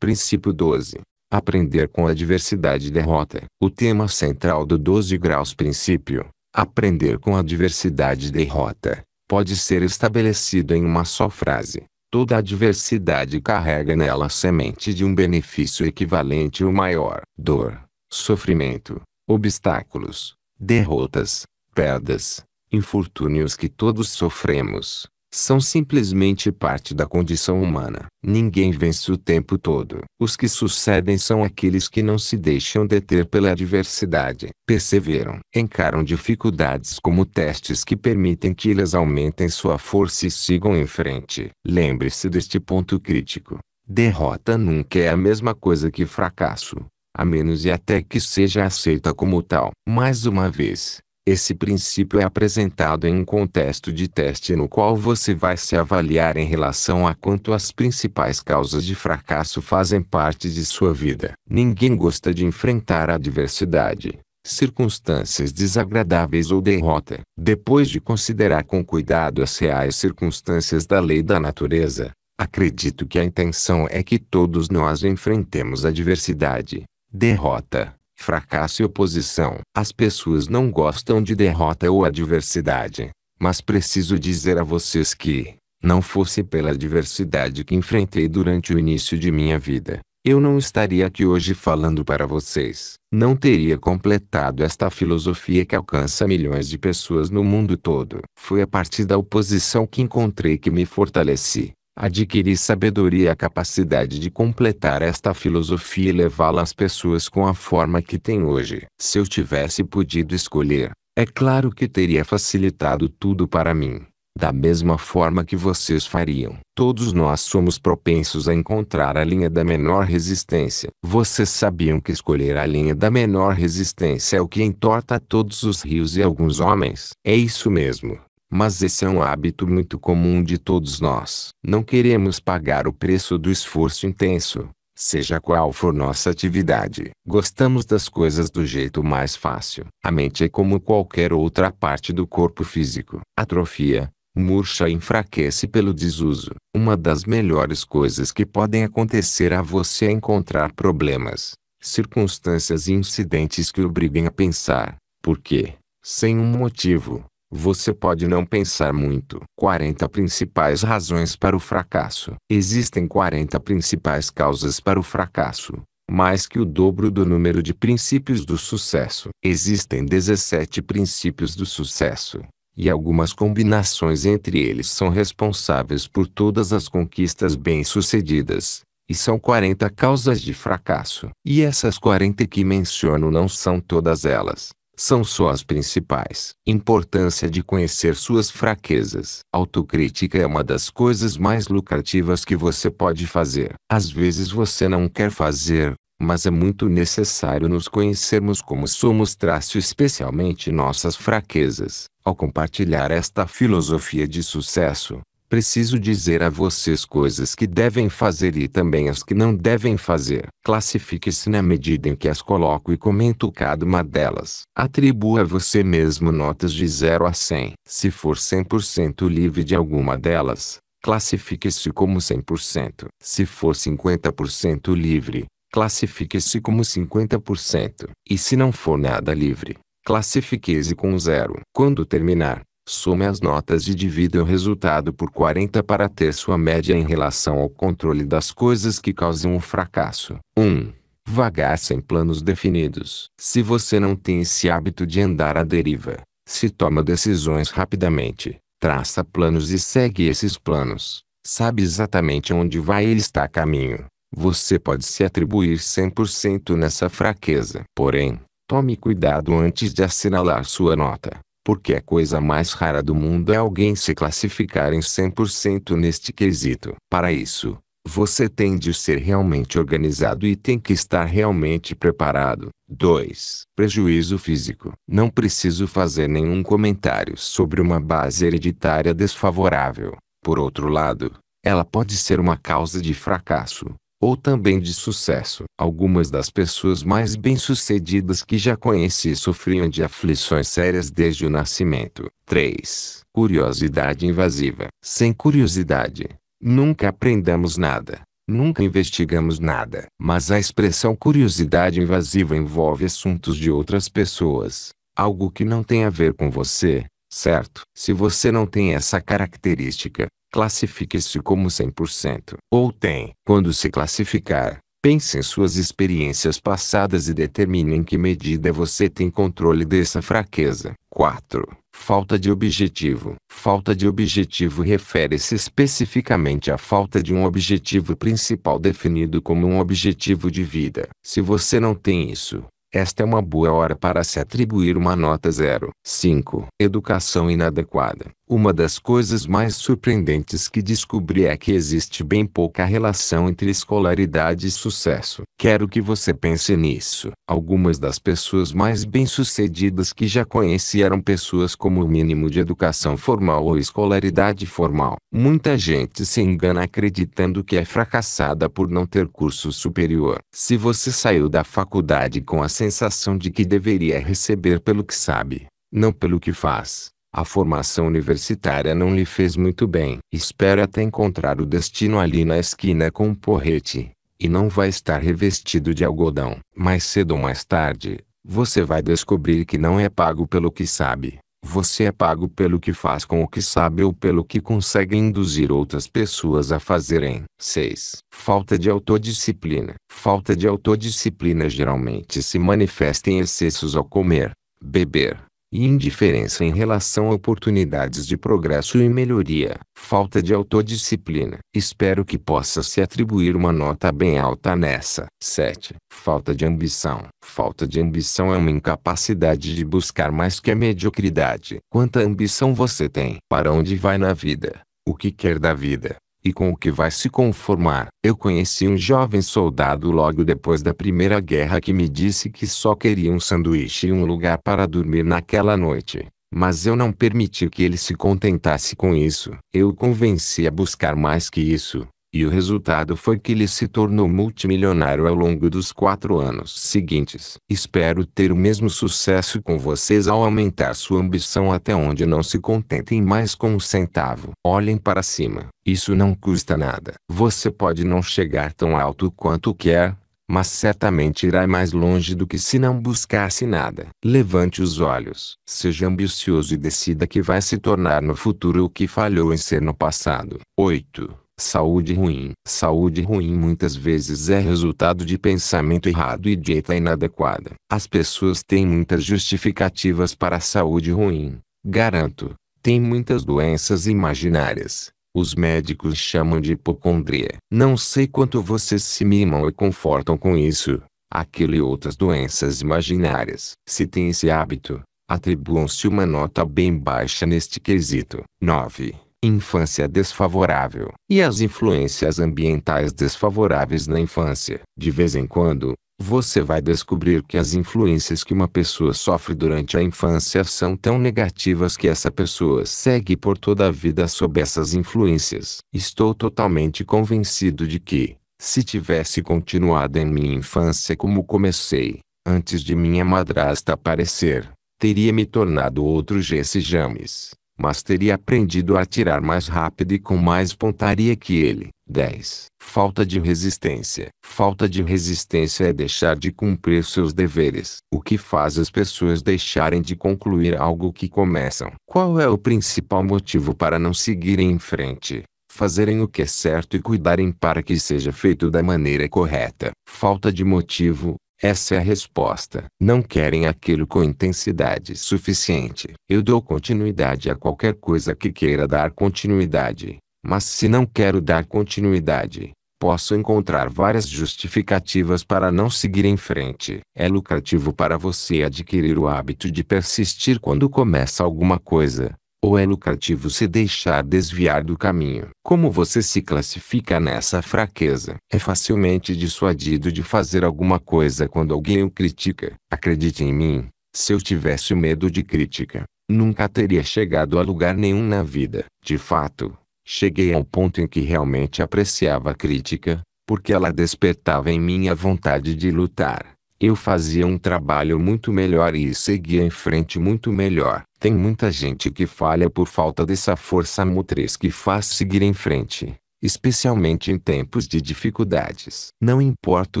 Princípio 12. Aprender com a adversidade e derrota. O tema central do 12 graus princípio, aprender com a adversidade e derrota, pode ser estabelecido em uma só frase. Toda adversidade carrega nela a semente de um benefício equivalente ou maior. Dor, sofrimento, obstáculos, derrotas, perdas, infortúnios que todos sofremos, são simplesmente parte da condição humana. Ninguém vence o tempo todo. Os que sucedem são aqueles que não se deixam deter pela adversidade. Perseveram. Encaram dificuldades como testes que permitem que eles aumentem sua força e sigam em frente. Lembre-se deste ponto crítico. Derrota nunca é a mesma coisa que fracasso, a menos e até que seja aceita como tal. Mais uma vez, esse princípio é apresentado em um contexto de teste no qual você vai se avaliar em relação a quanto as principais causas de fracasso fazem parte de sua vida. Ninguém gosta de enfrentar a adversidade, circunstâncias desagradáveis ou derrota. Depois de considerar com cuidado as reais circunstâncias da lei da natureza, acredito que a intenção é que todos nós enfrentemos adversidade, derrota, fracasso e oposição. As pessoas não gostam de derrota ou adversidade, mas preciso dizer a vocês que, não fosse pela adversidade que enfrentei durante o início de minha vida, eu não estaria aqui hoje falando para vocês. Não teria completado esta filosofia que alcança milhões de pessoas no mundo todo. Foi a partir da oposição que encontrei que me fortaleci. Adquiri sabedoria e a capacidade de completar esta filosofia e levá-la às pessoas com a forma que tem hoje. Se eu tivesse podido escolher, é claro que teria facilitado tudo para mim, da mesma forma que vocês fariam. Todos nós somos propensos a encontrar a linha da menor resistência. Vocês sabiam que escolher a linha da menor resistência é o que entorta todos os rios e alguns homens? É isso mesmo. Mas esse é um hábito muito comum de todos nós. Não queremos pagar o preço do esforço intenso, seja qual for nossa atividade. Gostamos das coisas do jeito mais fácil. A mente é como qualquer outra parte do corpo físico. Atrofia, murcha e enfraquece pelo desuso. Uma das melhores coisas que podem acontecer a você é encontrar problemas, circunstâncias e incidentes que o obriguem a pensar. Porque, sem um motivo, você pode não pensar muito. 40 principais razões para o fracasso. Existem 40 principais causas para o fracasso, mais que o dobro do número de princípios do sucesso. Existem 17 princípios do sucesso, e algumas combinações entre eles são responsáveis por todas as conquistas bem-sucedidas. E são 40 causas de fracasso. E essas 40 que menciono não são todas elas. São só as principais. Importância de conhecer suas fraquezas. Autocrítica é uma das coisas mais lucrativas que você pode fazer. Às vezes você não quer fazer, mas é muito necessário nos conhecermos como somos, especialmente nossas fraquezas. Ao compartilhar esta filosofia de sucesso, preciso dizer a vocês coisas que devem fazer e também as que não devem fazer. Classifique-se na medida em que as coloco e comento cada uma delas. Atribua a você mesmo notas de 0 a 100. Se for 100% livre de alguma delas, classifique-se como 100%. Se for 50% livre, classifique-se como 50%. E se não for nada livre, classifique-se com 0. Quando terminar, some as notas e divida o resultado por 40 para ter sua média em relação ao controle das coisas que causam o fracasso. 1. Vagar sem planos definidos. Se você não tem esse hábito de andar à deriva, se toma decisões rapidamente, traça planos e segue esses planos, sabe exatamente onde vai e está a caminho, você pode se atribuir 100% nessa fraqueza. Porém, tome cuidado antes de assinalar sua nota, porque a coisa mais rara do mundo é alguém se classificar em 100% neste quesito. Para isso, você tem de ser realmente organizado e tem que estar realmente preparado. 2. Prejuízo físico. Não preciso fazer nenhum comentário sobre uma base hereditária desfavorável. Por outro lado, ela pode ser uma causa de fracasso, ou também de sucesso. Algumas das pessoas mais bem-sucedidas que já conheci sofriam de aflições sérias desde o nascimento. 3. Curiosidade invasiva. Sem curiosidade, nunca aprendemos nada. Nunca investigamos nada. Mas a expressão curiosidade invasiva envolve assuntos de outras pessoas. Algo que não tem a ver com você, certo? Se você não tem essa característica, classifique-se como 100%. Ou tem. Quando se classificar, pense em suas experiências passadas e determine em que medida você tem controle dessa fraqueza. 4. Falta de objetivo. Falta de objetivo refere-se especificamente à falta de um objetivo principal definido como um objetivo de vida. Se você não tem isso, esta é uma boa hora para se atribuir uma nota 0. 5. Educação inadequada. Uma das coisas mais surpreendentes que descobri é que existe bem pouca relação entre escolaridade e sucesso. Quero que você pense nisso. Algumas das pessoas mais bem-sucedidas que já conheci eram pessoas com o mínimo de educação formal ou escolaridade formal. Muita gente se engana acreditando que é fracassada por não ter curso superior. Se você saiu da faculdade com a sensação de que deveria receber pelo que sabe, não pelo que faz, a formação universitária não lhe fez muito bem. Espere até encontrar o destino ali na esquina com um porrete, e não vai estar revestido de algodão. Mais cedo ou mais tarde, você vai descobrir que não é pago pelo que sabe. Você é pago pelo que faz com o que sabe ou pelo que consegue induzir outras pessoas a fazerem. 6. Falta de autodisciplina. Falta de autodisciplina geralmente se manifesta em excessos ao comer, beber, e indiferença em relação a oportunidades de progresso e melhoria. Falta de autodisciplina. Espero que possa se atribuir uma nota bem alta nessa. 7. Falta de ambição. Falta de ambição é uma incapacidade de buscar mais que a mediocridade. Quanta ambição você tem? Para onde vai na vida? O que quer da vida? E com o que vai se conformar? Eu conheci um jovem soldado logo depois da Primeira Guerra que me disse que só queria um sanduíche e um lugar para dormir naquela noite. Mas eu não permiti que ele se contentasse com isso. Eu o convenci a buscar mais que isso. E o resultado foi que ele se tornou multimilionário ao longo dos 4 anos seguintes. Espero ter o mesmo sucesso com vocês ao aumentar sua ambição até onde não se contentem mais com um centavo. Olhem para cima. Isso não custa nada. Você pode não chegar tão alto quanto quer, mas certamente irá mais longe do que se não buscasse nada. Levante os olhos. Seja ambicioso e decida que vai se tornar no futuro o que falhou em ser no passado. 8. Saúde ruim. Saúde ruim muitas vezes é resultado de pensamento errado e dieta inadequada. As pessoas têm muitas justificativas para a saúde ruim. Garanto, tem muitas doenças imaginárias. Os médicos chamam de hipocondria. Não sei quanto vocês se mimam e confortam com isso, aquilo e outras doenças imaginárias. Se tem esse hábito, atribuam-se uma nota bem baixa neste quesito. 9. Infância desfavorável. E as influências ambientais desfavoráveis na infância. De vez em quando, você vai descobrir que as influências que uma pessoa sofre durante a infância são tão negativas que essa pessoa segue por toda a vida sob essas influências. Estou totalmente convencido de que, se tivesse continuado em minha infância como comecei, antes de minha madrasta aparecer, teria me tornado outro Jesse James. Mas teria aprendido a atirar mais rápido e com mais pontaria que ele. 10. Falta de resistência. Falta de resistência é deixar de cumprir seus deveres. O que faz as pessoas deixarem de concluir algo que começam? Qual é o principal motivo para não seguirem em frente, fazerem o que é certo e cuidarem para que seja feito da maneira correta? Falta de motivo. Essa é a resposta. Não querem aquilo com intensidade suficiente. Eu dou continuidade a qualquer coisa que queira dar continuidade. Mas se não quero dar continuidade, posso encontrar várias justificativas para não seguir em frente. É lucrativo para você adquirir o hábito de persistir quando começa alguma coisa, ou é lucrativo se deixar desviar do caminho? Como você se classifica nessa fraqueza? É facilmente dissuadido de fazer alguma coisa quando alguém o critica. Acredite em mim, se eu tivesse medo de crítica, nunca teria chegado a lugar nenhum na vida. De fato, cheguei a um ponto em que realmente apreciava a crítica, porque ela despertava em mim a vontade de lutar. Eu fazia um trabalho muito melhor e seguia em frente muito melhor. Tem muita gente que falha por falta dessa força motriz que faz seguir em frente. especialmente em tempos de dificuldades. Não importa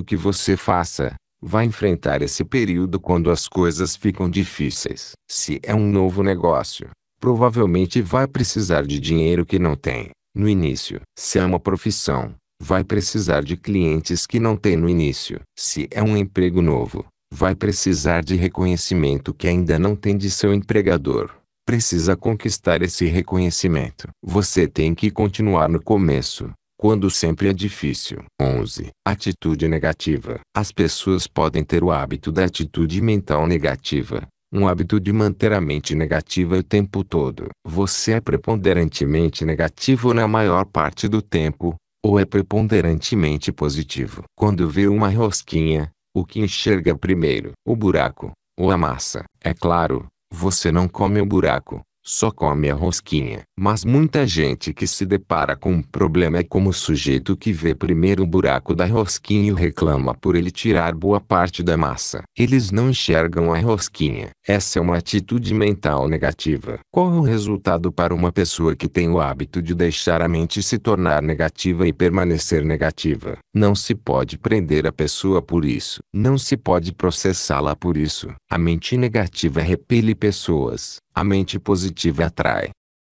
o que você faça, vai enfrentar esse período quando as coisas ficam difíceis. Se é um novo negócio, provavelmente vai precisar de dinheiro que não tem no início. Se é uma profissão, vai precisar de clientes que não tem no início. Se é um emprego novo, vai precisar de reconhecimento que ainda não tem de seu empregador. Precisa conquistar esse reconhecimento. Você tem que continuar no começo, quando sempre é difícil. 11. Atitude negativa. As pessoas podem ter o hábito da atitude mental negativa, um hábito de manter a mente negativa o tempo todo. Você é preponderantemente negativo na maior parte do tempo, ou é preponderantemente positivo? Quando vê uma rosquinha, o que enxerga primeiro? O buraco, ou a massa? É claro, você não come o buraco, só come a rosquinha. Mas muita gente que se depara com um problema é como o sujeito que vê primeiro o buraco da rosquinha e reclama por ele tirar boa parte da massa. Eles não enxergam a rosquinha. Essa é uma atitude mental negativa. Qual é o resultado para uma pessoa que tem o hábito de deixar a mente se tornar negativa e permanecer negativa? Não se pode prender a pessoa por isso. Não se pode processá-la por isso. A mente negativa repele pessoas. A mente positiva atrai.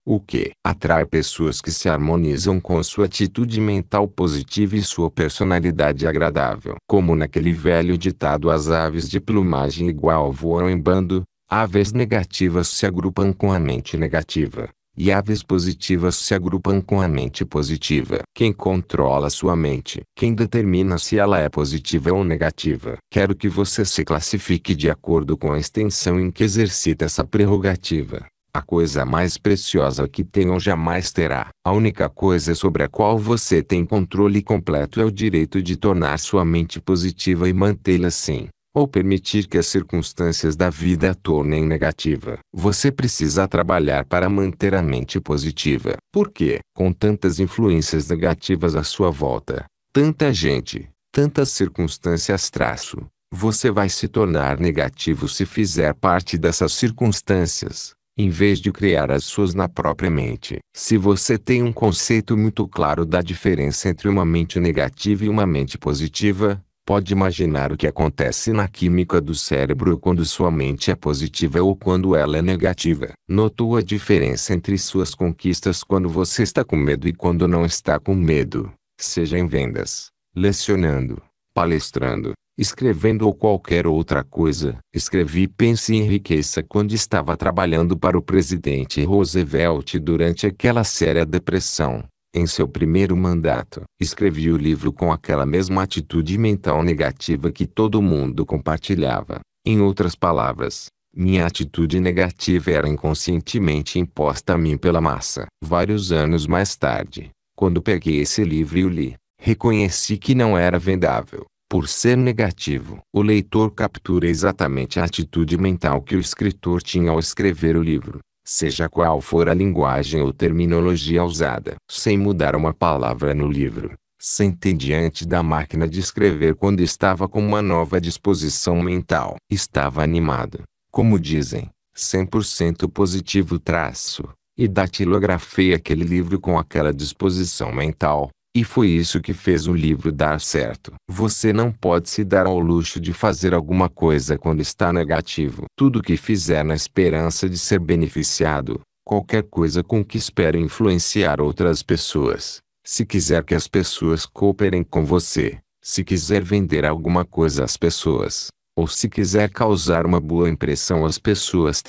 O que atrai pessoas que se harmonizam com sua atitude mental positiva e sua personalidade agradável. Como naquele velho ditado: as aves de plumagem igual voam em bando, aves negativas se agrupam com a mente negativa, e aves positivas se agrupam com a mente positiva. Quem controla sua mente? Quem determina se ela é positiva ou negativa? Quero que você se classifique de acordo com a extensão em que exercita essa prerrogativa. A coisa mais preciosa que tem ou jamais terá. A única coisa sobre a qual você tem controle completo é o direito de tornar sua mente positiva e mantê-la assim, ou permitir que as circunstâncias da vida a tornem negativa. Você precisa trabalhar para manter a mente positiva. Por quê? Com tantas influências negativas à sua volta, tanta gente, tantas circunstâncias você vai se tornar negativo se fizer parte dessas circunstâncias, em vez de criar as suas na própria mente. Se você tem um conceito muito claro da diferença entre uma mente negativa e uma mente positiva, pode imaginar o que acontece na química do cérebro quando sua mente é positiva ou quando ela é negativa. Notou a diferença entre suas conquistas quando você está com medo e quando não está com medo, seja em vendas, lecionando, palestrando, escrevendo ou qualquer outra coisa. Escrevi Pense e Enriqueça quando estava trabalhando para o presidente Roosevelt durante aquela séria depressão. Em seu primeiro mandato, escrevi o livro com aquela mesma atitude mental negativa que todo mundo compartilhava. Em outras palavras, minha atitude negativa era inconscientemente imposta a mim pela massa. Vários anos mais tarde, quando peguei esse livro e o li, reconheci que não era vendável, por ser negativo. O leitor captura exatamente a atitude mental que o escritor tinha ao escrever o livro, seja qual for a linguagem ou terminologia usada. Sem mudar uma palavra no livro, sentei diante da máquina de escrever quando estava com uma nova disposição mental. Estava animado, como dizem, 100% positivo e datilografei aquele livro com aquela disposição mental. E foi isso que fez o livro dar certo. Você não pode se dar ao luxo de fazer alguma coisa quando está negativo. Tudo que fizer na esperança de ser beneficiado, qualquer coisa com que espere influenciar outras pessoas, se quiser que as pessoas cooperem com você, se quiser vender alguma coisa às pessoas, ou se quiser causar uma boa impressão às pessoas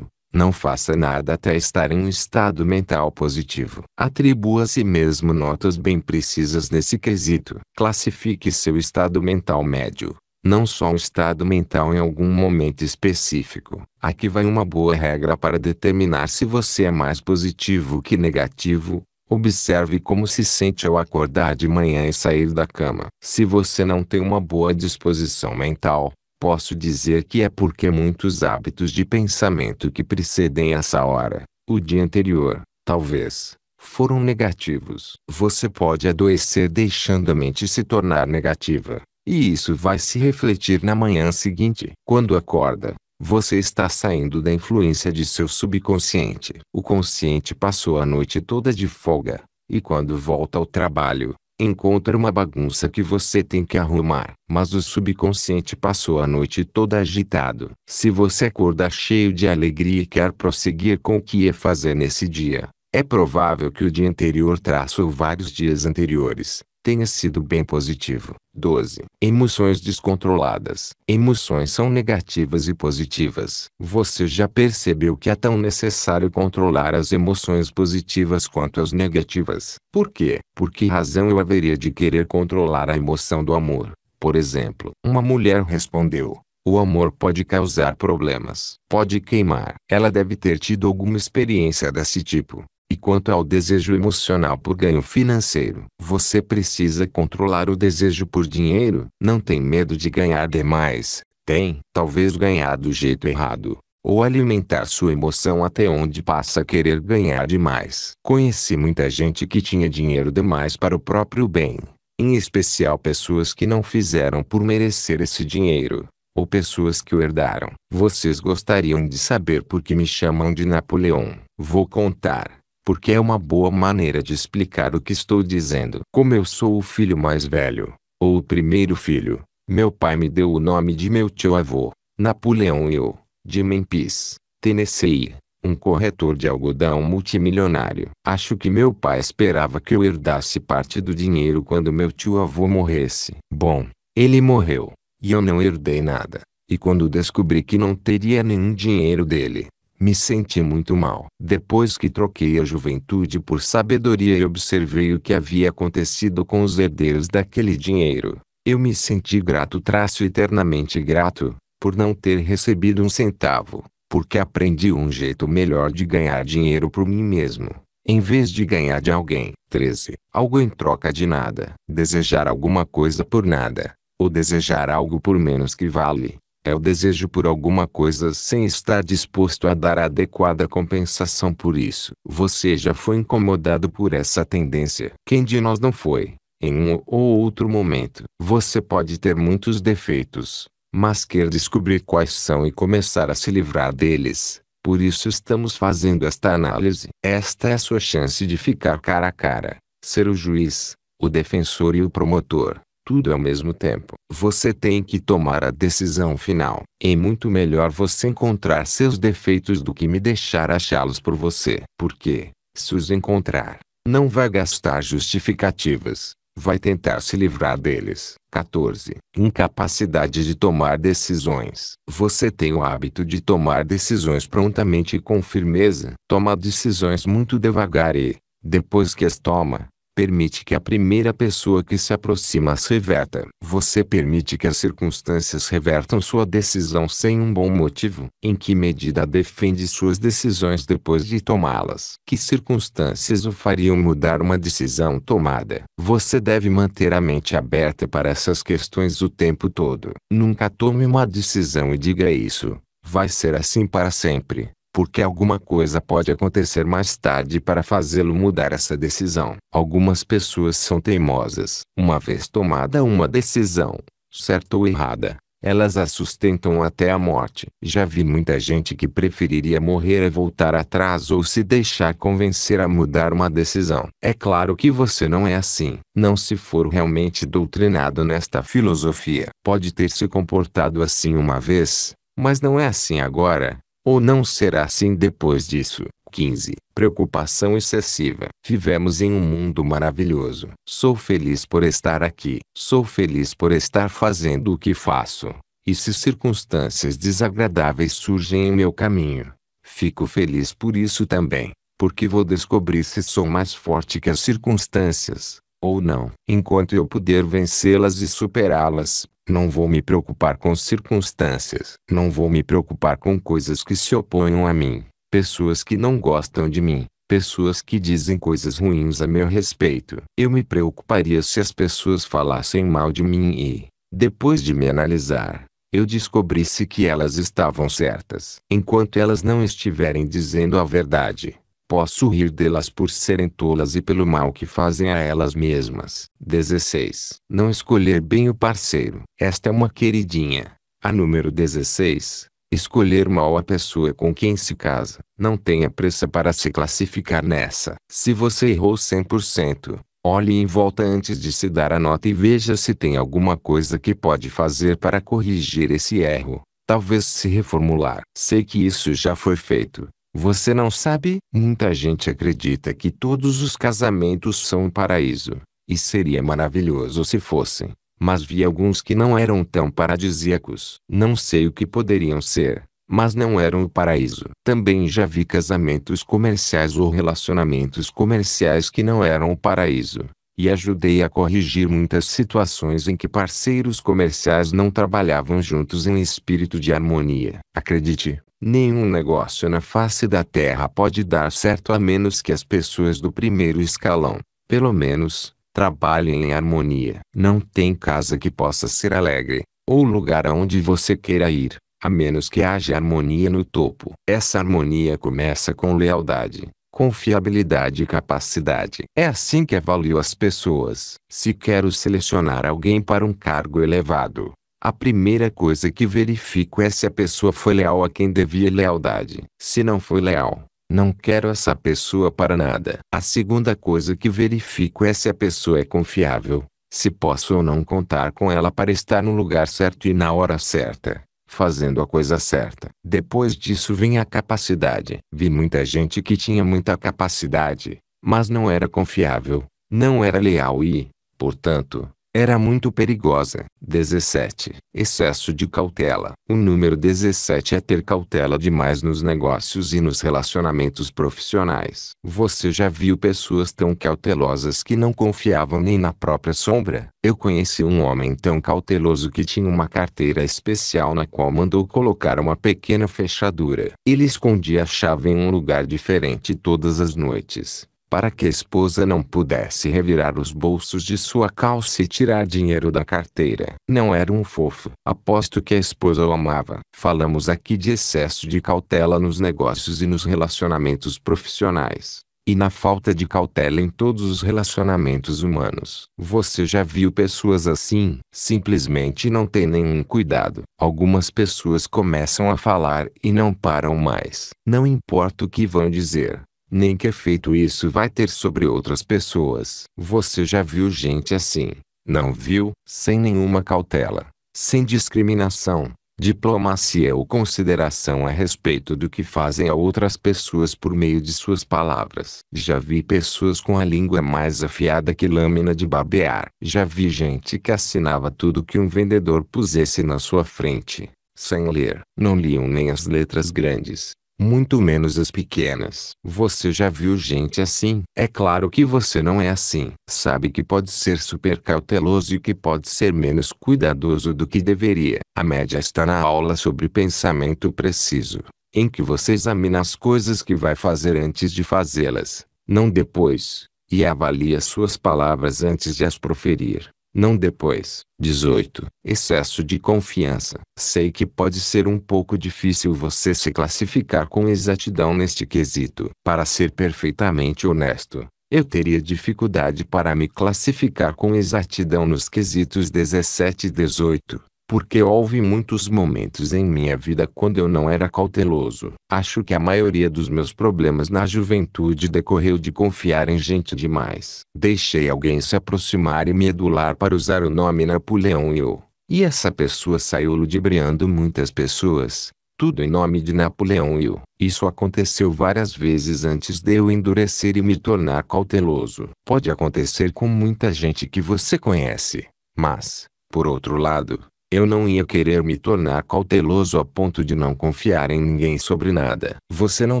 não faça nada até estar em um estado mental positivo. Atribua a si mesmo notas bem precisas nesse quesito. Classifique seu estado mental médio, não só um estado mental em algum momento específico. Aqui vai uma boa regra para determinar se você é mais positivo que negativo. Observe como se sente ao acordar de manhã e sair da cama. Se você não tem uma boa disposição mental, posso dizer que é porque muitos hábitos de pensamento que precedem essa hora, o dia anterior, talvez, foram negativos. Você pode adoecer deixando a mente se tornar negativa, e isso vai se refletir na manhã seguinte. Quando acorda, você está saindo da influência de seu subconsciente. O consciente passou a noite toda de folga, E quando volta ao trabalho, encontra uma bagunça que você tem que arrumar. Mas o subconsciente passou a noite toda agitado. Se você acordar cheio de alegria e quer prosseguir com o que ia fazer nesse dia, é provável que o dia anterior ou vários dias anteriores tenha sido bem positivo. 12. Emoções descontroladas. Emoções são negativas e positivas. Você já percebeu que é tão necessário controlar as emoções positivas quanto as negativas? Por quê? Por que razão eu haveria de querer controlar a emoção do amor? Por exemplo, uma mulher respondeu: o amor pode causar problemas, pode queimar. Ela deve ter tido alguma experiência desse tipo. E quanto ao desejo emocional por ganho financeiro, você precisa controlar o desejo por dinheiro? Não tem medo de ganhar demais? Tem. Talvez ganhar do jeito errado, ou alimentar sua emoção até onde passa a querer ganhar demais. Conheci muita gente que tinha dinheiro demais para o próprio bem, em especial pessoas que não fizeram por merecer esse dinheiro, ou pessoas que o herdaram. Vocês gostariam de saber por que me chamam de Napoleão? Vou contar. Porque é uma boa maneira de explicar o que estou dizendo. Como eu sou o filho mais velho, ou o primeiro filho, meu pai me deu o nome de meu tio-avô, Napoleão Hill, de Memphis, Tennessee, um corretor de algodão multimilionário. Acho que meu pai esperava que eu herdasse parte do dinheiro quando meu tio-avô morresse. Bom, ele morreu, e eu não herdei nada. E quando descobri que não teria nenhum dinheiro dele, me senti muito mal. Depois que troquei a juventude por sabedoria e observei o que havia acontecido com os herdeiros daquele dinheiro, eu me senti grato, eternamente grato, por não ter recebido um centavo, porque aprendi um jeito melhor de ganhar dinheiro por mim mesmo, em vez de ganhar de alguém. 13. Algo em troca de nada. Desejar alguma coisa por nada, ou desejar algo por menos que vale, é o desejo por alguma coisa sem estar disposto a dar a adequada compensação por isso. Você já foi incomodado por essa tendência? Quem de nós não foi, em um ou outro momento? Você pode ter muitos defeitos, mas quer descobrir quais são e começar a se livrar deles. Por isso estamos fazendo esta análise. Esta é a sua chance de ficar cara a cara, ser o juiz, o defensor e o promotor. Tudo ao mesmo tempo. Você tem que tomar a decisão final. É muito melhor você encontrar seus defeitos do que me deixar achá-los por você. Porque, se os encontrar, não vai gastar justificativas, vai tentar se livrar deles. 14. Incapacidade de tomar decisões. Você tem o hábito de tomar decisões prontamente e com firmeza. Toma decisões muito devagar e, depois que as toma, permite que a primeira pessoa que se aproxima as reverta. Você permite que as circunstâncias revertam sua decisão sem um bom motivo. Em que medida defende suas decisões depois de tomá-las? Que circunstâncias o fariam mudar uma decisão tomada? Você deve manter a mente aberta para essas questões o tempo todo. Nunca tome uma decisão e diga isso: vai ser assim para sempre, porque alguma coisa pode acontecer mais tarde para fazê-lo mudar essa decisão. Algumas pessoas são teimosas. Uma vez tomada uma decisão, certa ou errada, elas a sustentam até a morte. Já vi muita gente que preferiria morrer a voltar atrás ou se deixar convencer a mudar uma decisão. É claro que você não é assim. Não se for realmente doutrinado nesta filosofia. Pode ter se comportado assim uma vez, mas não é assim agora. Ou não será assim depois disso. 15. Preocupação excessiva. Vivemos em um mundo maravilhoso. Sou feliz por estar aqui. Sou feliz por estar fazendo o que faço. E se circunstâncias desagradáveis surgem em meu caminho, fico feliz por isso também, porque vou descobrir se sou mais forte que as circunstâncias, ou não. Enquanto eu puder vencê-las e superá-las, não vou me preocupar com circunstâncias. Não vou me preocupar com coisas que se oponham a mim, pessoas que não gostam de mim, pessoas que dizem coisas ruins a meu respeito. Eu me preocuparia se as pessoas falassem mal de mim e, depois de me analisar, eu descobrisse que elas estavam certas. Enquanto elas não estiverem dizendo a verdade, posso rir delas por serem tolas e pelo mal que fazem a elas mesmas. 16. Não escolher bem o parceiro. Esta é uma queridinha. A número 16. Escolher mal a pessoa com quem se casa. Não tenha pressa para se classificar nessa. Se você errou 100%, olhe em volta antes de se dar a nota e veja se tem alguma coisa que pode fazer para corrigir esse erro. Talvez se reformular. Sei que isso já foi feito. Você não sabe? Muita gente acredita que todos os casamentos são um paraíso. E seria maravilhoso se fossem. Mas vi alguns que não eram tão paradisíacos. Não sei o que poderiam ser, mas não eram o paraíso. Também já vi casamentos comerciais ou relacionamentos comerciais que não eram o paraíso. E ajudei a corrigir muitas situações em que parceiros comerciais não trabalhavam juntos em espírito de harmonia. Acredite, nenhum negócio na face da terra pode dar certo a menos que as pessoas do primeiro escalão, pelo menos, trabalhem em harmonia. Não tem casa que possa ser alegre, ou lugar aonde você queira ir, a menos que haja harmonia no topo. Essa harmonia começa com lealdade, confiabilidade e capacidade. É assim que avalio as pessoas. Se quero selecionar alguém para um cargo elevado, a primeira coisa que verifico é se a pessoa foi leal a quem devia lealdade. Se não foi leal, não quero essa pessoa para nada. A segunda coisa que verifico é se a pessoa é confiável, se posso ou não contar com ela para estar no lugar certo e na hora certa, fazendo a coisa certa. Depois disso vem a capacidade. Vi muita gente que tinha muita capacidade, mas não era confiável, não era leal e, portanto, era muito perigosa. 17. Excesso de cautela. O número 17 é ter cautela demais nos negócios e nos relacionamentos profissionais. Você já viu pessoas tão cautelosas que não confiavam nem na própria sombra? Eu conheci um homem tão cauteloso que tinha uma carteira especial na qual mandou colocar uma pequena fechadura. Ele escondia a chave em um lugar diferente todas as noites, para que a esposa não pudesse revirar os bolsos de sua calça e tirar dinheiro da carteira. Não era um fofo. Aposto que a esposa o amava. Falamos aqui de excesso de cautela nos negócios e nos relacionamentos profissionais, e na falta de cautela em todos os relacionamentos humanos. Você já viu pessoas assim? Simplesmente não tem nenhum cuidado. Algumas pessoas começam a falar e não param mais. Não importa o que vão dizer, nem que efeito isso vai ter sobre outras pessoas. Você já viu gente assim? Não viu? Sem nenhuma cautela, sem discriminação, diplomacia ou consideração a respeito do que fazem a outras pessoas por meio de suas palavras. Já vi pessoas com a língua mais afiada que lâmina de barbear. Já vi gente que assinava tudo que um vendedor pusesse na sua frente, sem ler. Não liam nem as letras grandes, muito menos as pequenas. Você já viu gente assim? É claro que você não é assim. Sabe que pode ser super cauteloso e que pode ser menos cuidadoso do que deveria. A média está na aula sobre pensamento preciso, em que você examina as coisas que vai fazer antes de fazê-las, não depois, e avalia suas palavras antes de as proferir, não depois. 18. Excesso de confiança. Sei que pode ser um pouco difícil você se classificar com exatidão neste quesito. Para ser perfeitamente honesto, eu teria dificuldade para me classificar com exatidão nos quesitos 17 e 18. Porque houve muitos momentos em minha vida quando eu não era cauteloso. Acho que a maioria dos meus problemas na juventude decorreu de confiar em gente demais. Deixei alguém se aproximar e me adular para usar o nome Napoleão Hill. E essa pessoa saiu ludibriando muitas pessoas. Tudo em nome de Napoleão Hill. Isso aconteceu várias vezes antes de eu endurecer e me tornar cauteloso. Pode acontecer com muita gente que você conhece. Mas, por outro lado, eu não ia querer me tornar cauteloso a ponto de não confiar em ninguém sobre nada. Você não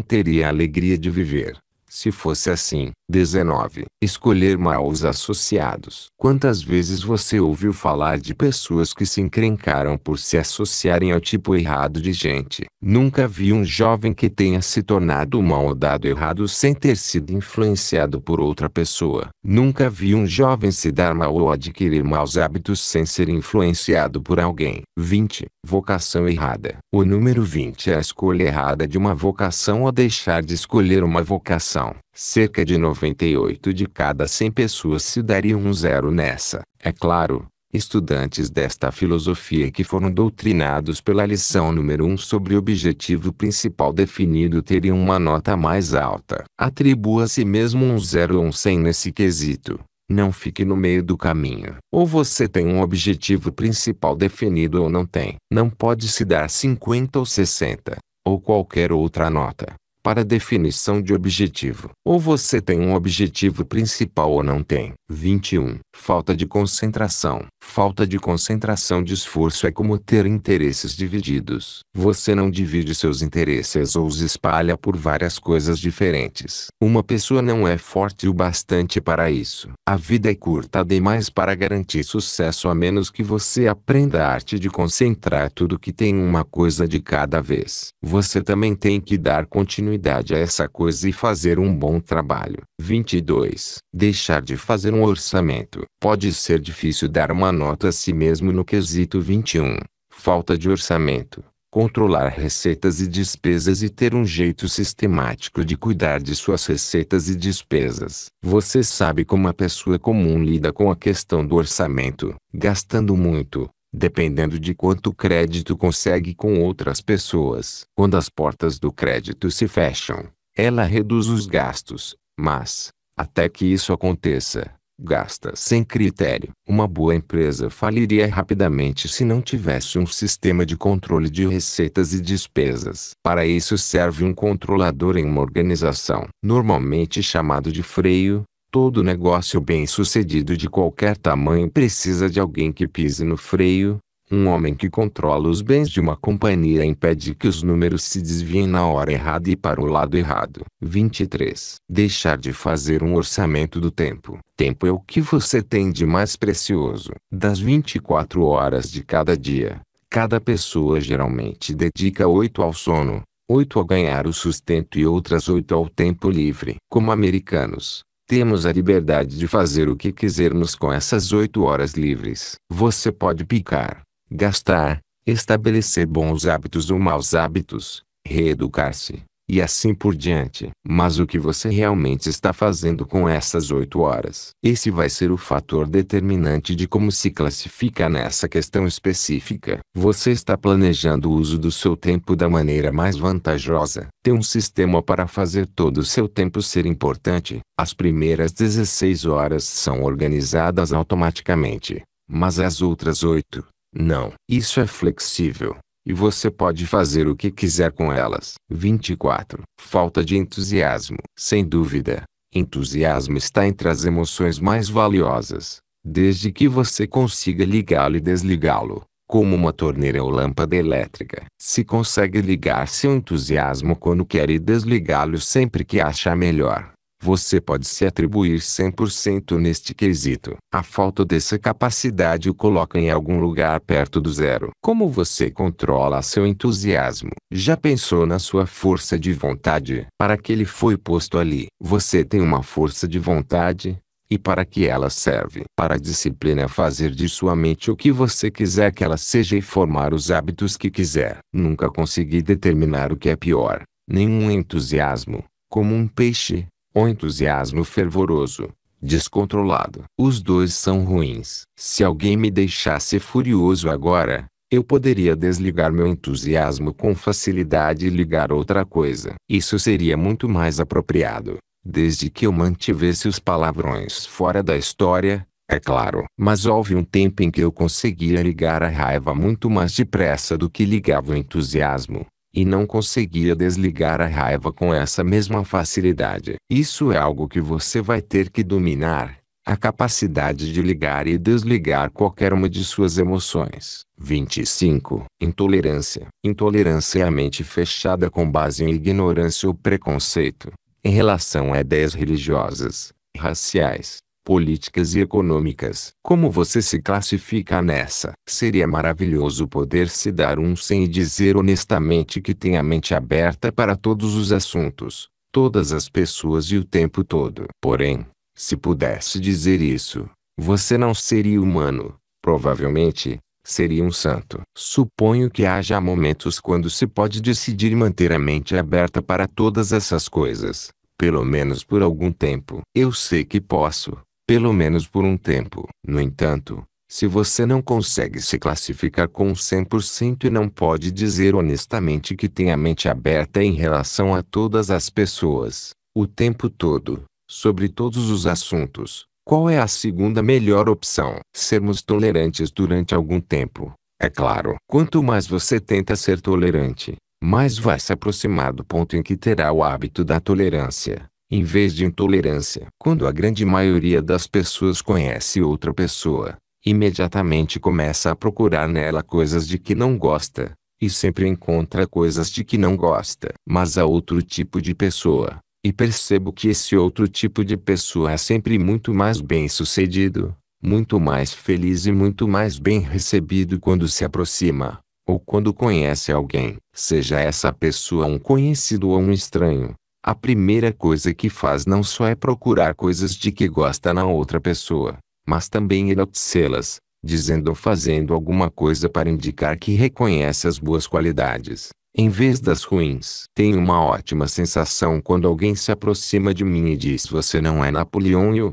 teria a alegria de viver, se fosse assim. 19. Escolher mal os associados. Quantas vezes você ouviu falar de pessoas que se encrencaram por se associarem ao tipo errado de gente? Nunca vi um jovem que tenha se tornado mal ou dado errado sem ter sido influenciado por outra pessoa. Nunca vi um jovem se dar mal ou adquirir maus hábitos sem ser influenciado por alguém. 20. Vocação errada. O número 20 é a escolha errada de uma vocação ou deixar de escolher uma vocação. Cerca de 98 de cada 100 pessoas se dariam um zero nessa. É claro, Estudantes desta filosofia que foram doutrinados pela lição número 1 sobre o objetivo principal definido teriam uma nota mais alta. Atribua a si mesmo um 0 ou um 100 nesse quesito. Não fique no meio do caminho. Ou você tem um objetivo principal definido ou não tem. Não pode se dar 50 ou 60, ou qualquer outra nota, para definição de objetivo. Ou você tem um objetivo principal ou não tem. 21. Falta de concentração. Falta de concentração de esforço é como ter interesses divididos. Você não divide seus interesses ou os espalha por várias coisas diferentes. Uma pessoa não é forte o bastante para isso. A vida é curta demais para garantir sucesso a menos que você aprenda a arte de concentrar tudo que tem em uma coisa de cada vez. Você também tem que dar continuidade a essa coisa e fazer um bom trabalho. 22. Deixar de fazer um orçamento. Pode ser difícil dar uma nota a si mesmo no quesito 21. Falta de orçamento. Controlar receitas e despesas e ter um jeito sistemático de cuidar de suas receitas e despesas. Você sabe como a pessoa comum lida com a questão do orçamento, gastando muito, dependendo de quanto crédito consegue com outras pessoas. Quando as portas do crédito se fecham, ela reduz os gastos, mas, até que isso aconteça, gasta sem critério. Uma boa empresa faliria rapidamente se não tivesse um sistema de controle de receitas e despesas. Para isso serve um controlador em uma organização, normalmente chamado de freio. Todo negócio bem-sucedido de qualquer tamanho precisa de alguém que pise no freio. Um homem que controla os bens de uma companhia impede que os números se desviem na hora errada e para o lado errado. 23. Deixar de fazer um orçamento do tempo. Tempo é o que você tem de mais precioso. Das 24 horas de cada dia, cada pessoa geralmente dedica 8 ao sono, 8 a ganhar o sustento e outras 8 ao tempo livre. Como americanos, temos a liberdade de fazer o que quisermos com essas 8 horas livres. Você pode picar, gastar, estabelecer bons hábitos ou maus hábitos, reeducar-se, e assim por diante. Mas o que você realmente está fazendo com essas 8 horas? Esse vai ser o fator determinante de como se classifica nessa questão específica. Você está planejando o uso do seu tempo da maneira mais vantajosa. Ter um sistema para fazer todo o seu tempo ser importante. As primeiras 16 horas são organizadas automaticamente, mas as outras 8, não. Isso é flexível, e você pode fazer o que quiser com elas. 24. Falta de entusiasmo. Sem dúvida, entusiasmo está entre as emoções mais valiosas, desde que você consiga ligá-lo e desligá-lo, como uma torneira ou lâmpada elétrica. Se consegue ligar seu entusiasmo quando quer e desligá-lo sempre que achar melhor, você pode se atribuir 100% neste quesito. A falta dessa capacidade o coloca em algum lugar perto do zero. Como você controla seu entusiasmo? Já pensou na sua força de vontade? Para que ele foi posto ali? Você tem uma força de vontade? E para que ela serve? Para a disciplina fazer de sua mente o que você quiser que ela seja e formar os hábitos que quiser. Nunca consegui determinar o que é pior. Nenhum entusiasmo, como um peixe, ou entusiasmo fervoroso, descontrolado. Os dois são ruins. Se alguém me deixasse furioso agora, eu poderia desligar meu entusiasmo com facilidade e ligar outra coisa. Isso seria muito mais apropriado, desde que eu mantivesse os palavrões fora da história, é claro. Mas houve um tempo em que eu conseguia ligar a raiva muito mais depressa do que ligava o entusiasmo, e não conseguia desligar a raiva com essa mesma facilidade. Isso é algo que você vai ter que dominar, a capacidade de ligar e desligar qualquer uma de suas emoções. 25. Intolerância. Intolerância é a mente fechada com base em ignorância ou preconceito, em relação a ideias religiosas, raciais, políticas e econômicas. Como você se classifica nessa? Seria maravilhoso poder se dar um 100 e dizer honestamente que tem a mente aberta para todos os assuntos, todas as pessoas e o tempo todo. Porém, se pudesse dizer isso, você não seria humano, provavelmente, seria um santo. Suponho que haja momentos quando se pode decidir manter a mente aberta para todas essas coisas, pelo menos por algum tempo. Eu sei que posso, pelo menos por um tempo. No entanto, Se você não consegue se classificar com 100% e não pode dizer honestamente que tem a mente aberta em relação a todas as pessoas, o tempo todo, sobre todos os assuntos, qual é a segunda melhor opção? Sermos tolerantes durante algum tempo. É claro, quanto mais você tenta ser tolerante, mais vai se aproximar do ponto em que terá o hábito da tolerância, em vez de intolerância. Quando a grande maioria das pessoas conhece outra pessoa, imediatamente começa a procurar nela coisas de que não gosta, e sempre encontra coisas de que não gosta. Mas há outro tipo de pessoa, e percebo que esse outro tipo de pessoa é sempre muito mais bem-sucedido, muito mais feliz e muito mais bem recebido quando se aproxima, ou quando conhece alguém, seja essa pessoa um conhecido ou um estranho. A primeira coisa que faz não só é procurar coisas de que gosta na outra pessoa, mas também enaltecê-las, dizendo ou fazendo alguma coisa para indicar que reconhece as boas qualidades, em vez das ruins. Tenho uma ótima sensação quando alguém se aproxima de mim e diz: "Você não é Napoleão Hill?"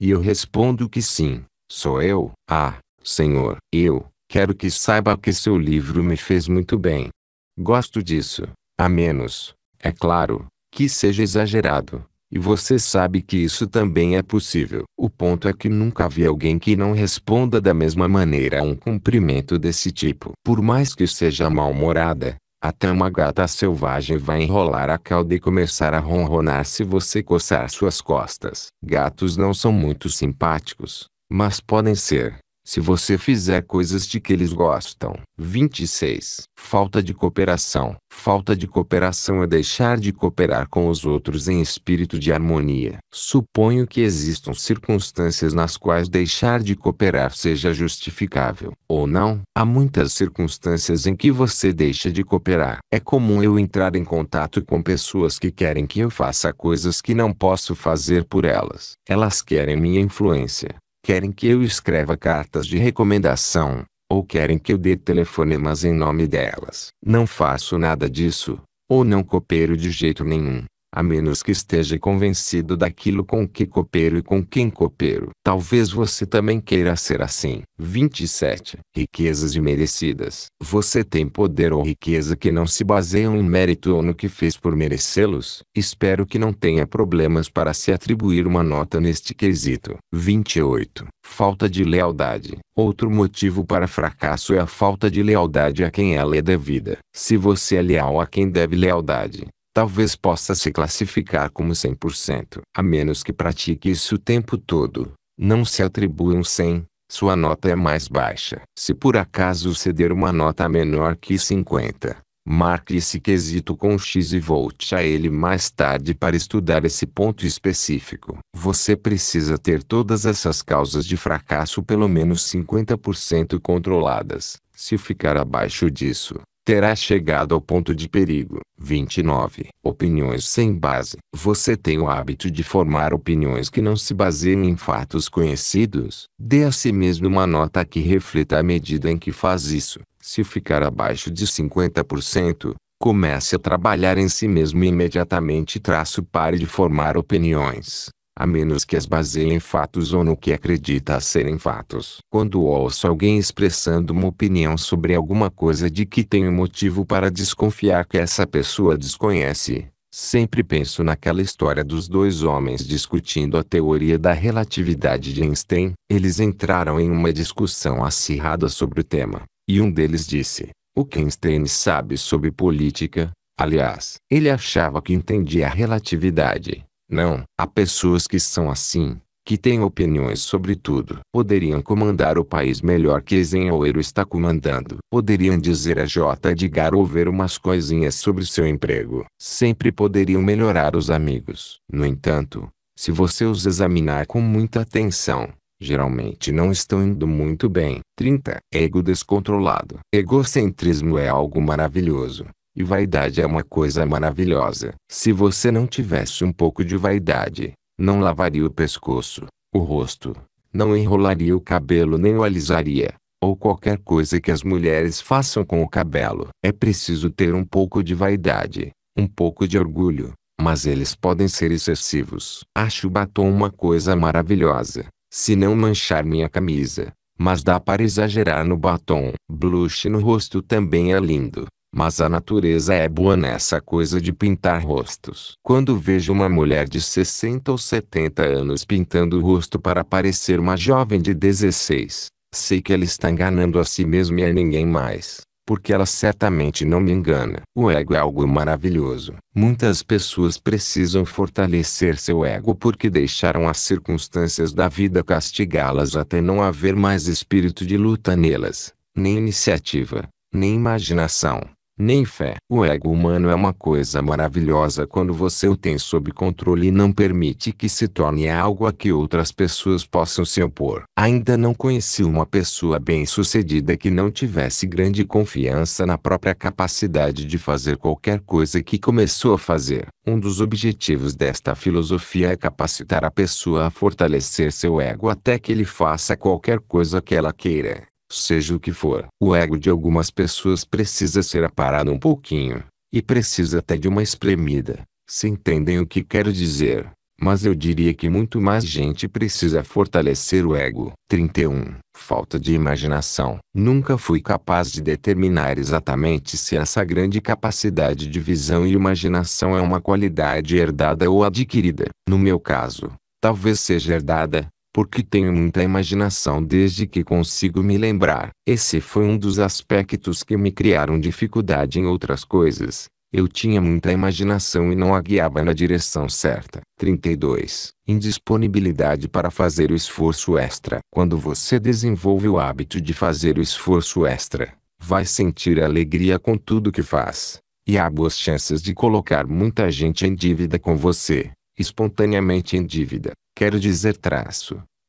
E eu respondo que sim, sou eu. "Ah, senhor, eu quero que saiba que seu livro me fez muito bem. Gosto disso, a menos, é claro, que seja exagerado. E você sabe que isso também é possível." O ponto é que nunca vi alguém que não responda da mesma maneira a um cumprimento desse tipo. Por mais que seja mal-humorada, até uma gata selvagem vai enrolar a cauda e começar a ronronar se você coçar suas costas. Gatos não são muito simpáticos, mas podem ser, se você fizer coisas de que eles gostam. 26. Falta de cooperação. Falta de cooperação é deixar de cooperar com os outros em espírito de harmonia. Suponho que existam circunstâncias nas quais deixar de cooperar seja justificável. Ou não, há muitas circunstâncias em que você deixa de cooperar. É comum eu entrar em contato com pessoas que querem que eu faça coisas que não posso fazer por elas. Elas querem minha influência. Querem que eu escreva cartas de recomendação, ou querem que eu dê telefonemas em nome delas. Não faço nada disso, ou não coopero de jeito nenhum, a menos que esteja convencido daquilo com que coopero e com quem coopero. Talvez você também queira ser assim. 27. Riquezas imerecidas. Você tem poder ou riqueza que não se baseiam em mérito ou no que fez por merecê-los? Espero que não tenha problemas para se atribuir uma nota neste quesito. 28. Falta de lealdade. Outro motivo para fracasso é a falta de lealdade a quem ela é devida. Se você é leal a quem deve lealdade, talvez possa se classificar como 100%. A menos que pratique isso o tempo todo, não se atribui um 100, sua nota é mais baixa. Se por acaso ceder uma nota menor que 50, marque esse quesito com X e volte a ele mais tarde para estudar esse ponto específico. Você precisa ter todas essas causas de fracasso pelo menos 50% controladas. Se ficar abaixo disso, terá chegado ao ponto de perigo. 29. Opiniões sem base. Você tem o hábito de formar opiniões que não se baseiam em fatos conhecidos? Dê a si mesmo uma nota que reflita a medida em que faz isso. Se ficar abaixo de 50%, comece a trabalhar em si mesmo e imediatamente pare de formar opiniões, a menos que as baseie em fatos ou no que acredita serem fatos. Quando ouço alguém expressando uma opinião sobre alguma coisa de que tenho motivo para desconfiar que essa pessoa desconhece, sempre penso naquela história dos dois homens discutindo a teoria da relatividade de Einstein. Eles entraram em uma discussão acirrada sobre o tema, e um deles disse: "O que Einstein sabe sobre política?" Aliás, ele achava que entendia a relatividade. Não, há pessoas que são assim, que têm opiniões sobre tudo. Poderiam comandar o país melhor que Eisenhower está comandando. Poderiam dizer a J. Edgar Hoover umas coisinhas sobre seu emprego. Sempre poderiam melhorar os amigos. No entanto, se você os examinar com muita atenção, geralmente não estão indo muito bem. 30. Ego descontrolado. Egocentrismo é algo maravilhoso. E vaidade é uma coisa maravilhosa. Se você não tivesse um pouco de vaidade, não lavaria o pescoço, o rosto, não enrolaria o cabelo nem o alisaria, ou qualquer coisa que as mulheres façam com o cabelo. É preciso ter um pouco de vaidade, um pouco de orgulho, mas eles podem ser excessivos. Acho o batom uma coisa maravilhosa. Se não manchar minha camisa, Mas dá para exagerar no batom. Blush no rosto também é lindo. Mas a natureza é boa nessa coisa de pintar rostos. Quando vejo uma mulher de 60 ou 70 anos pintando o rosto para parecer uma jovem de 16, sei que ela está enganando a si mesma e a ninguém mais. Porque ela certamente não me engana. O ego é algo maravilhoso. Muitas pessoas precisam fortalecer seu ego porque deixaram as circunstâncias da vida castigá-las até não haver mais espírito de luta nelas, nem iniciativa, nem imaginação, nem fé. O ego humano é uma coisa maravilhosa quando você o tem sob controle e não permite que se torne algo a que outras pessoas possam se opor. Ainda não conheci uma pessoa bem-sucedida que não tivesse grande confiança na própria capacidade de fazer qualquer coisa que começou a fazer. Um dos objetivos desta filosofia é capacitar a pessoa a fortalecer seu ego até que ele faça qualquer coisa que ela queira. Seja o que for. O ego de algumas pessoas precisa ser aparado um pouquinho. E precisa até de uma espremida. Se entendem o que quero dizer. Mas eu diria que muito mais gente precisa fortalecer o ego. 31. Falta de imaginação. Nunca fui capaz de determinar exatamente se essa grande capacidade de visão e imaginação é uma qualidade herdada ou adquirida. No meu caso, talvez seja herdada, porque tenho muita imaginação desde que consigo me lembrar. Esse foi um dos aspectos que me criaram dificuldade em outras coisas. Eu tinha muita imaginação e não a guiava na direção certa. 32. Indisponibilidade para fazer o esforço extra. Quando você desenvolve o hábito de fazer o esforço extra, vai sentir alegria com tudo que faz. E há boas chances de colocar muita gente em dívida com você. Espontaneamente em dívida. Quero dizer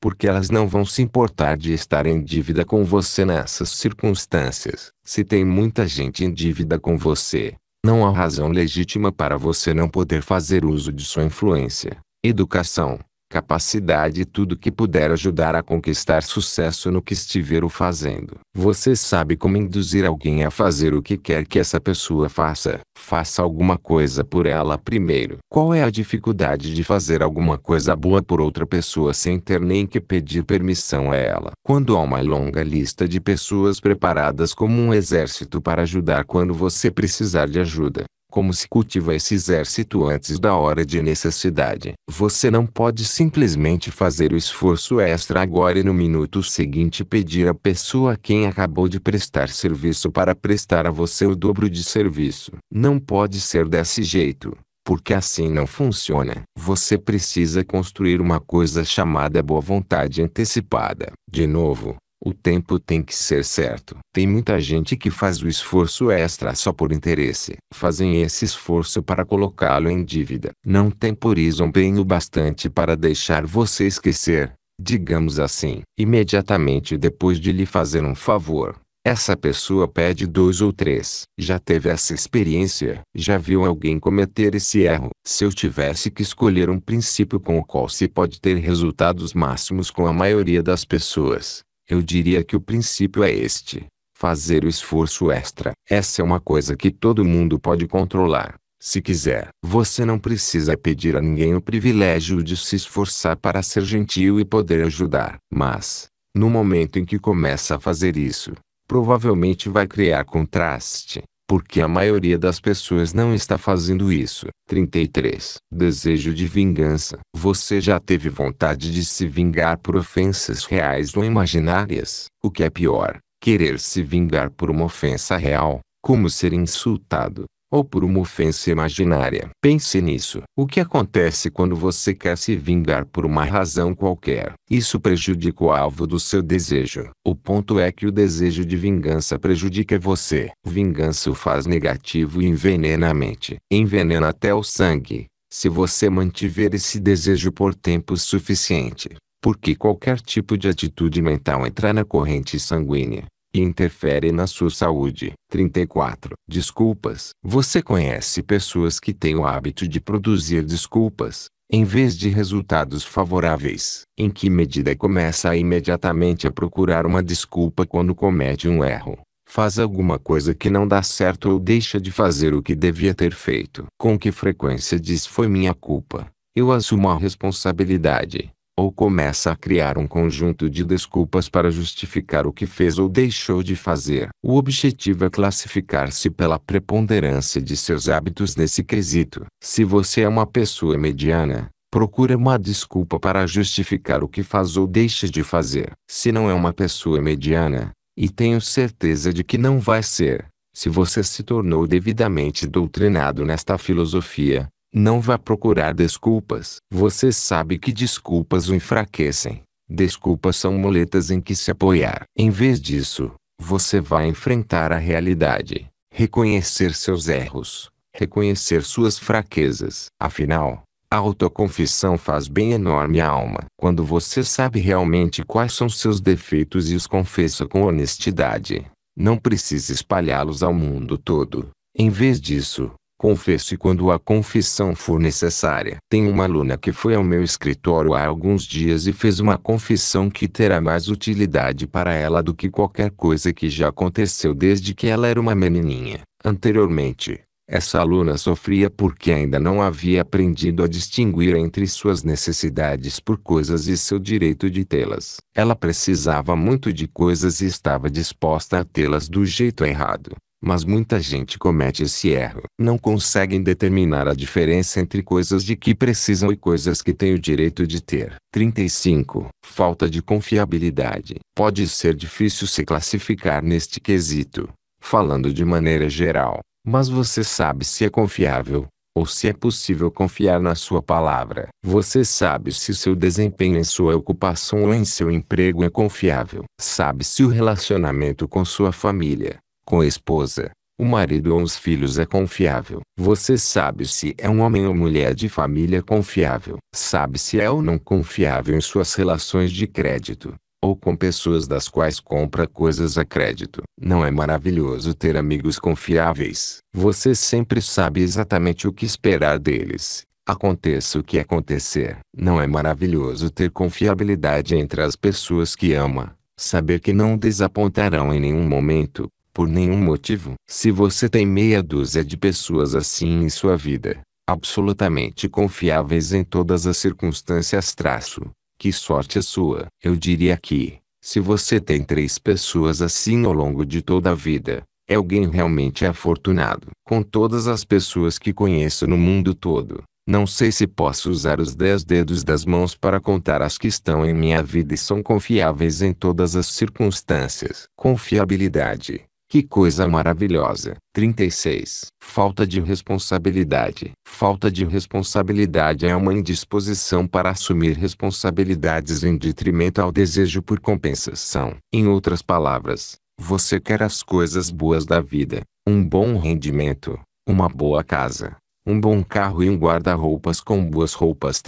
porque elas não vão se importar de estar em dívida com você nessas circunstâncias. Se tem muita gente em dívida com você, não há razão legítima para você não poder fazer uso de sua influência, educação, capacidade e tudo que puder ajudar a conquistar sucesso no que estiver o fazendo. Você sabe como induzir alguém a fazer o que quer que essa pessoa faça. Faça alguma coisa por ela primeiro. Qual é a dificuldade de fazer alguma coisa boa por outra pessoa sem ter nem que pedir permissão a ela? Quando há uma longa lista de pessoas preparadas como um exército para ajudar quando você precisar de ajuda. Como se cultiva esse exército antes da hora de necessidade? Você não pode simplesmente fazer o esforço extra agora e no minuto seguinte pedir à pessoa a quem acabou de prestar serviço para prestar a você o dobro de serviço. Não pode ser desse jeito, porque assim não funciona. Você precisa construir uma coisa chamada boa vontade antecipada. De novo, o tempo tem que ser certo. Tem muita gente que faz o esforço extra só por interesse. Fazem esse esforço para colocá-lo em dívida. Não temporizam bem o bastante para deixar você esquecer, digamos assim. Imediatamente depois de lhe fazer um favor, essa pessoa pede 2 ou 3. Já teve essa experiência? Já viu alguém cometer esse erro? Se eu tivesse que escolher um princípio com o qual se pode ter resultados máximos com a maioria das pessoas, eu diria que o princípio é este: fazer o esforço extra. Essa é uma coisa que todo mundo pode controlar, se quiser. Você não precisa pedir a ninguém o privilégio de se esforçar para ser gentil e poder ajudar. Mas, no momento em que começa a fazer isso, provavelmente vai criar contraste, porque a maioria das pessoas não está fazendo isso. 33. Desejo de vingança. Você já teve vontade de se vingar por ofensas reais ou imaginárias? O que é pior, querer se vingar por uma ofensa real, como ser insultado, ou por uma ofensa imaginária? Pense nisso. O que acontece quando você quer se vingar por uma razão qualquer? Isso prejudica o alvo do seu desejo. O ponto é que o desejo de vingança prejudica você. Vingança o faz negativo e envenena a mente. Envenena até o sangue, se você mantiver esse desejo por tempo suficiente. Porque qualquer tipo de atitude mental entra na corrente sanguínea e interfere na sua saúde. 34. Desculpas. Você conhece pessoas que têm o hábito de produzir desculpas, em vez de resultados favoráveis? Em que medida começa imediatamente a procurar uma desculpa quando comete um erro, faz alguma coisa que não dá certo ou deixa de fazer o que devia ter feito? Com que frequência diz: foi minha culpa, eu assumo a responsabilidade, ou começa a criar um conjunto de desculpas para justificar o que fez ou deixou de fazer. O objetivo é classificar-se pela preponderância de seus hábitos nesse quesito. Se você é uma pessoa mediana, procura uma desculpa para justificar o que faz ou deixa de fazer. Se não é uma pessoa mediana, e tenho certeza de que não vai ser, se você se tornou devidamente doutrinado nesta filosofia, não vá procurar desculpas. Você sabe que desculpas o enfraquecem. Desculpas são muletas em que se apoiar. Em vez disso, você vai enfrentar a realidade, reconhecer seus erros, reconhecer suas fraquezas. Afinal, a autoconfissão faz bem enorme à alma. Quando você sabe realmente quais são seus defeitos e os confessa com honestidade, não precisa espalhá-los ao mundo todo. Em vez disso, confesse quando a confissão for necessária. Tem uma aluna que foi ao meu escritório há alguns dias e fez uma confissão que terá mais utilidade para ela do que qualquer coisa que já aconteceu desde que ela era uma menininha. Anteriormente, essa aluna sofria porque ainda não havia aprendido a distinguir entre suas necessidades por coisas e seu direito de tê-las. Ela precisava muito de coisas e estava disposta a tê-las do jeito errado. Mas muita gente comete esse erro. Não conseguem determinar a diferença entre coisas de que precisam e coisas que têm o direito de ter. 35. Falta de confiabilidade. Pode ser difícil se classificar neste quesito, falando de maneira geral, mas você sabe se é confiável, ou se é possível confiar na sua palavra. Você sabe se seu desempenho em sua ocupação ou em seu emprego é confiável. Sabe se o relacionamento com sua família, com a esposa, o marido ou os filhos é confiável. Você sabe se é um homem ou mulher de família confiável. Sabe se é ou não confiável em suas relações de crédito, ou com pessoas das quais compra coisas a crédito. Não é maravilhoso ter amigos confiáveis? Você sempre sabe exatamente o que esperar deles, aconteça o que acontecer. Não é maravilhoso ter confiabilidade entre as pessoas que ama, saber que não desapontarão em nenhum momento, por nenhum motivo? Se você tem meia dúzia de pessoas assim em sua vida, absolutamente confiáveis em todas as circunstâncias, que sorte a sua. Eu diria que, se você tem 3 pessoas assim ao longo de toda a vida, é alguém realmente afortunado. Com todas as pessoas que conheço no mundo todo, não sei se posso usar os 10 dedos das mãos para contar as que estão em minha vida e são confiáveis em todas as circunstâncias. Confiabilidade. Que coisa maravilhosa. 36. Falta de responsabilidade. Falta de responsabilidade é uma indisposição para assumir responsabilidades em detrimento ao desejo por compensação. Em outras palavras, você quer as coisas boas da vida, um bom rendimento, uma boa casa, um bom carro e um guarda-roupas com boas roupas,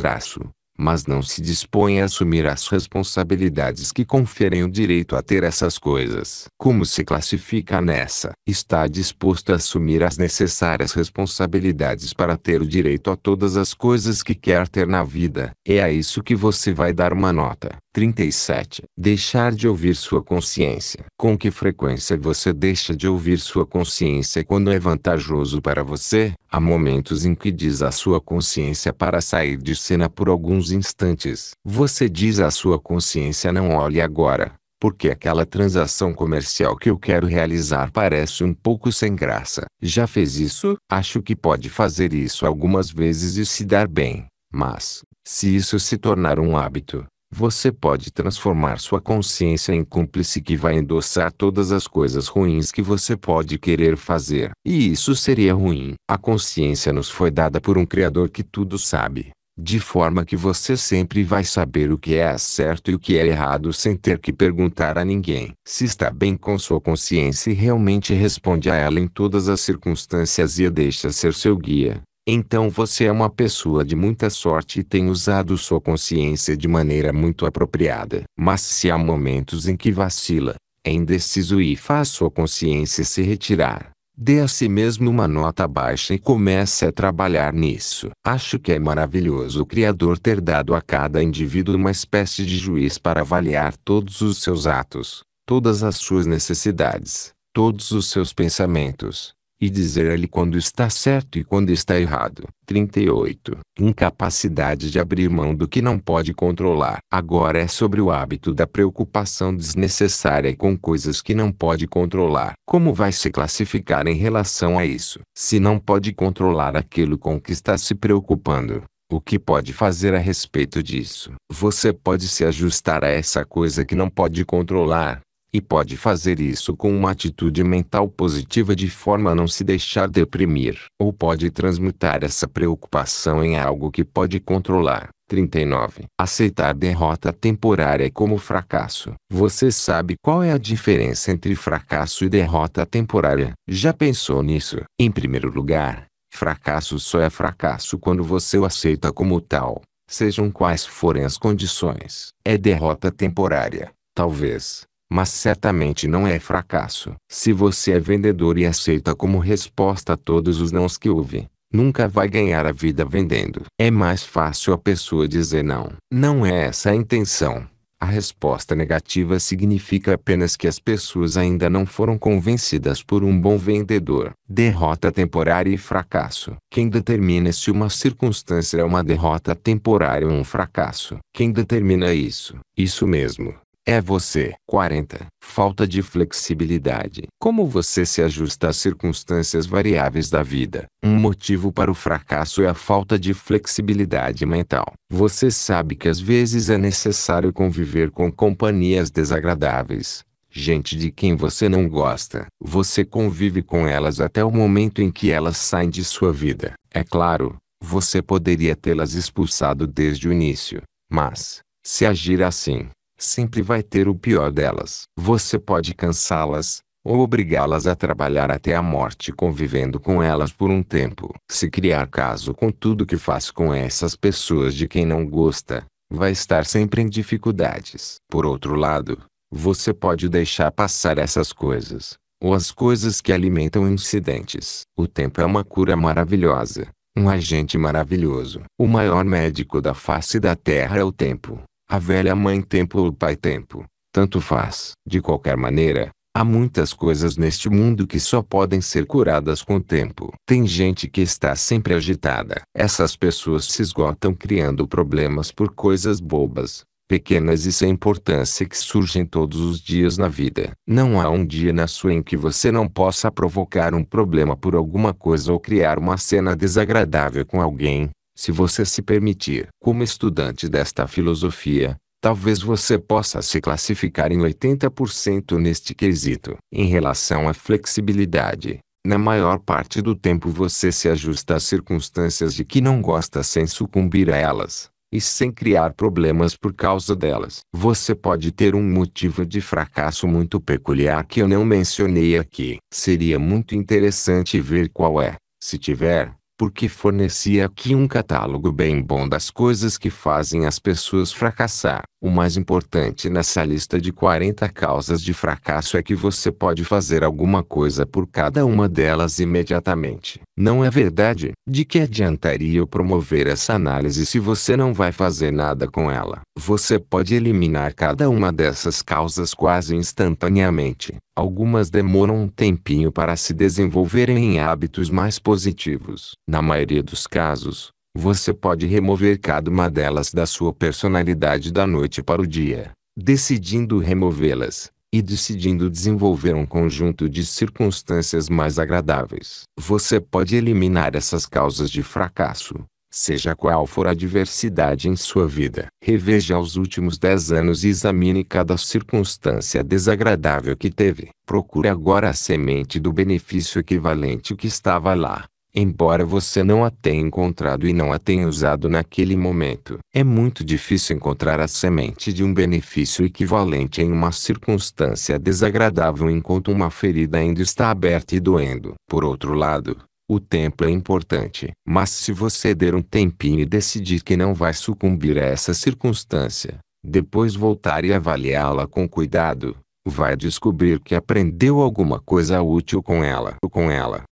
mas não se dispõe a assumir as responsabilidades que conferem o direito a ter essas coisas. Como se classifica nessa? Está disposto a assumir as necessárias responsabilidades para ter o direito a todas as coisas que quer ter na vida. É a isso que você vai dar uma nota. 37. Deixar de ouvir sua consciência. Com que frequência você deixa de ouvir sua consciência quando é vantajoso para você? Há momentos em que diz à sua consciência para sair de cena por alguns instantes. Você diz à sua consciência: não olhe agora, porque aquela transação comercial que eu quero realizar parece um pouco sem graça. Já fez isso? Acho que pode fazer isso algumas vezes e se dar bem. Mas, se isso se tornar um hábito, você pode transformar sua consciência em cúmplice que vai endossar todas as coisas ruins que você pode querer fazer. E isso seria ruim. A consciência nos foi dada por um Criador que tudo sabe, de forma que você sempre vai saber o que é certo e o que é errado sem ter que perguntar a ninguém. Se está bem com sua consciência e realmente responde a ela em todas as circunstâncias e a deixa ser seu guia, então você é uma pessoa de muita sorte e tem usado sua consciência de maneira muito apropriada. Mas se há momentos em que vacila, é indeciso e faz sua consciência se retirar, dê a si mesmo uma nota baixa e comece a trabalhar nisso. Acho que é maravilhoso o Criador ter dado a cada indivíduo uma espécie de juiz para avaliar todos os seus atos, todas as suas necessidades, todos os seus pensamentos, e dizer a ele quando está certo e quando está errado. 38. Incapacidade de abrir mão do que não pode controlar. Agora é sobre o hábito da preocupação desnecessária com coisas que não pode controlar. Como vai se classificar em relação a isso? Se não pode controlar aquilo com que está se preocupando, o que pode fazer a respeito disso? Você pode se ajustar a essa coisa que não pode controlar, e pode fazer isso com uma atitude mental positiva de forma a não se deixar deprimir. Ou pode transmutar essa preocupação em algo que pode controlar. 39. Aceitar derrota temporária como fracasso. Você sabe qual é a diferença entre fracasso e derrota temporária? Já pensou nisso? Em primeiro lugar, fracasso só é fracasso quando você o aceita como tal, sejam quais forem as condições. É derrota temporária, talvez, mas certamente não é fracasso. Se você é vendedor e aceita como resposta a todos os nãos que ouve, nunca vai ganhar a vida vendendo. É mais fácil a pessoa dizer não. Não é essa a intenção. A resposta negativa significa apenas que as pessoas ainda não foram convencidas por um bom vendedor. Derrota temporária e fracasso. Quem determina se uma circunstância é uma derrota temporária ou um fracasso? Quem determina isso? Isso mesmo. É você. 40. Falta de flexibilidade. Como você se ajusta às circunstâncias variáveis da vida? Um motivo para o fracasso é a falta de flexibilidade mental. Você sabe que às vezes é necessário conviver com companhias desagradáveis, gente de quem você não gosta. Você convive com elas até o momento em que elas saem de sua vida. É claro, você poderia tê-las expulsado desde o início, mas, se agir assim, sempre vai ter o pior delas. Você pode cansá-las, ou obrigá-las a trabalhar até a morte convivendo com elas por um tempo. Se criar caso com tudo que faz com essas pessoas de quem não gosta, vai estar sempre em dificuldades. Por outro lado, você pode deixar passar essas coisas, ou as coisas que alimentam incidentes. O tempo é uma cura maravilhosa, um agente maravilhoso. O maior médico da face da terra é o tempo. A velha mãe tempo ou o pai tempo, tanto faz. De qualquer maneira, há muitas coisas neste mundo que só podem ser curadas com o tempo. Tem gente que está sempre agitada. Essas pessoas se esgotam criando problemas por coisas bobas, pequenas e sem importância que surgem todos os dias na vida. Não há um dia na sua em que você não possa provocar um problema por alguma coisa ou criar uma cena desagradável com alguém, se você se permitir. Como estudante desta filosofia, talvez você possa se classificar em 80% neste quesito. Em relação à flexibilidade, na maior parte do tempo você se ajusta às circunstâncias de que não gosta sem sucumbir a elas, e sem criar problemas por causa delas. Você pode ter um motivo de fracasso muito peculiar que eu não mencionei aqui. Seria muito interessante ver qual é, se tiver, porque forneci aqui um catálogo bem bom das coisas que fazem as pessoas fracassar. O mais importante nessa lista de 40 causas de fracasso é que você pode fazer alguma coisa por cada uma delas imediatamente. Não é verdade? De que adiantaria eu promover essa análise se você não vai fazer nada com ela? Você pode eliminar cada uma dessas causas quase instantaneamente. Algumas demoram um tempinho para se desenvolverem em hábitos mais positivos. Na maioria dos casos, você pode remover cada uma delas da sua personalidade da noite para o dia, decidindo removê-las, e decidindo desenvolver um conjunto de circunstâncias mais agradáveis. Você pode eliminar essas causas de fracasso, seja qual for a adversidade em sua vida. Reveja os últimos 10 anos e examine cada circunstância desagradável que teve. Procure agora a semente do benefício equivalente que estava lá, embora você não a tenha encontrado e não a tenha usado naquele momento. É muito difícil encontrar a semente de um benefício equivalente em uma circunstância desagradável enquanto uma ferida ainda está aberta e doendo. Por outro lado, o tempo é importante. Mas se você der um tempinho e decidir que não vai sucumbir a essa circunstância, depois voltar e avaliá-la com cuidado, vai descobrir que aprendeu alguma coisa útil com ela.